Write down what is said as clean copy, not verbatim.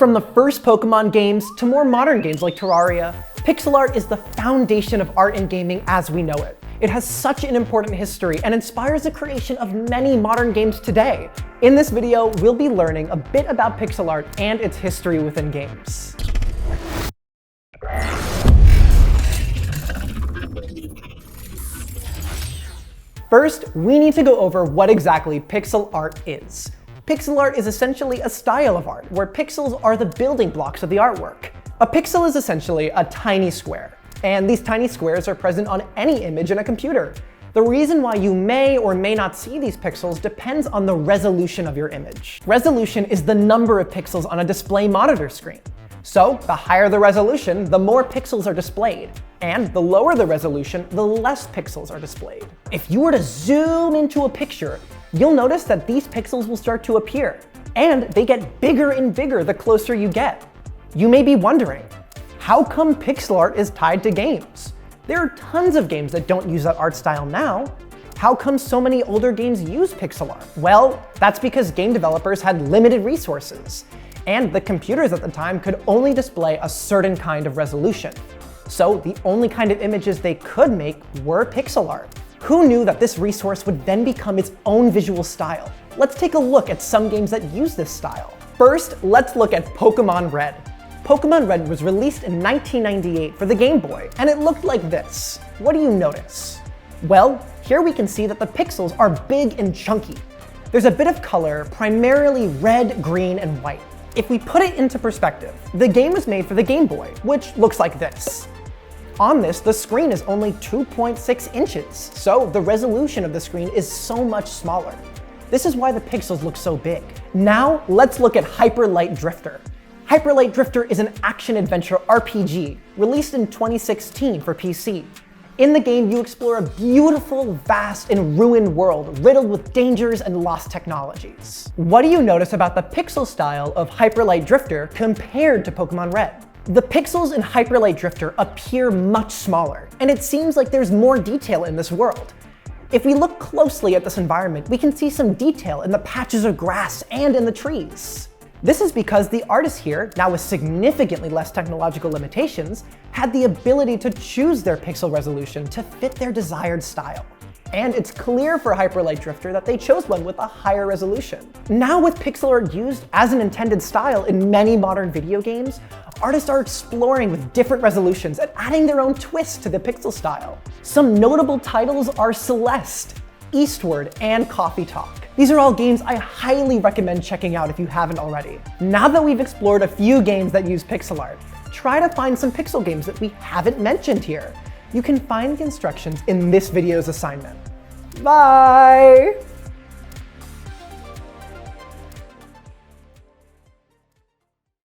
From the first Pokemon games to more modern games like Terraria, pixel art is the foundation of art and gaming as we know it. It has such an important history and inspires the creation of many modern games today. In this video, we'll be learning a bit about pixel art and its history within games. First, we need to go over what exactly pixel art is. Pixel art is essentially a style of art where pixels are the building blocks of the artwork. A pixel is essentially a tiny square, and these tiny squares are present on any image in a computer. The reason why you may or may not see these pixels depends on the resolution of your image. Resolution is the number of pixels on a display monitor screen. So the higher the resolution, the more pixels are displayed. And the lower the resolution, the less pixels are displayed. If you were to zoom into a picture, you'll notice that these pixels will start to appear. And they get bigger and bigger the closer you get. You may be wondering, how come pixel art is tied to games? There are tons of games that don't use that art style now. How come so many older games use pixel art? Well, that's because game developers had limited resources. And the computers at the time could only display a certain kind of resolution. So the only kind of images they could make were pixel art. Who knew that this resource would then become its own visual style? Let's take a look at some games that use this style. First, let's look at Pokemon Red. Pokemon Red was released in 1998 for the Game Boy, and it looked like this. What do you notice? Well, here we can see that the pixels are big and chunky. There's a bit of color, primarily red, green, and white. If we put it into perspective, the game was made for the Game Boy, which looks like this. On this, the screen is only 2.6 inches, so the resolution of the screen is so much smaller. This is why the pixels look so big. Now, let's look at Hyper Light Drifter. Hyper Light Drifter is an action-adventure RPG released in 2016 for PC. In the game, you explore a beautiful, vast, and ruined world riddled with dangers and lost technologies. What do you notice about the pixel style of Hyper Light Drifter compared to Pokemon Red? The pixels in Hyper Light Drifter appear much smaller, and it seems like there's more detail in this world. If we look closely at this environment, we can see some detail in the patches of grass and in the trees. This is because the artists here, now with significantly less technological limitations, had the ability to choose their pixel resolution to fit their desired style. And it's clear for Hyper Light Drifter that they chose one with a higher resolution. Now with pixel art used as an intended style in many modern video games, artists are exploring with different resolutions and adding their own twist to the pixel style. Some notable titles are Celeste, Eastward, and Coffee Talk. These are all games I highly recommend checking out if you haven't already. Now that we've explored a few games that use pixel art, try to find some pixel games that we haven't mentioned here. You can find the instructions in this video's assignment. Bye!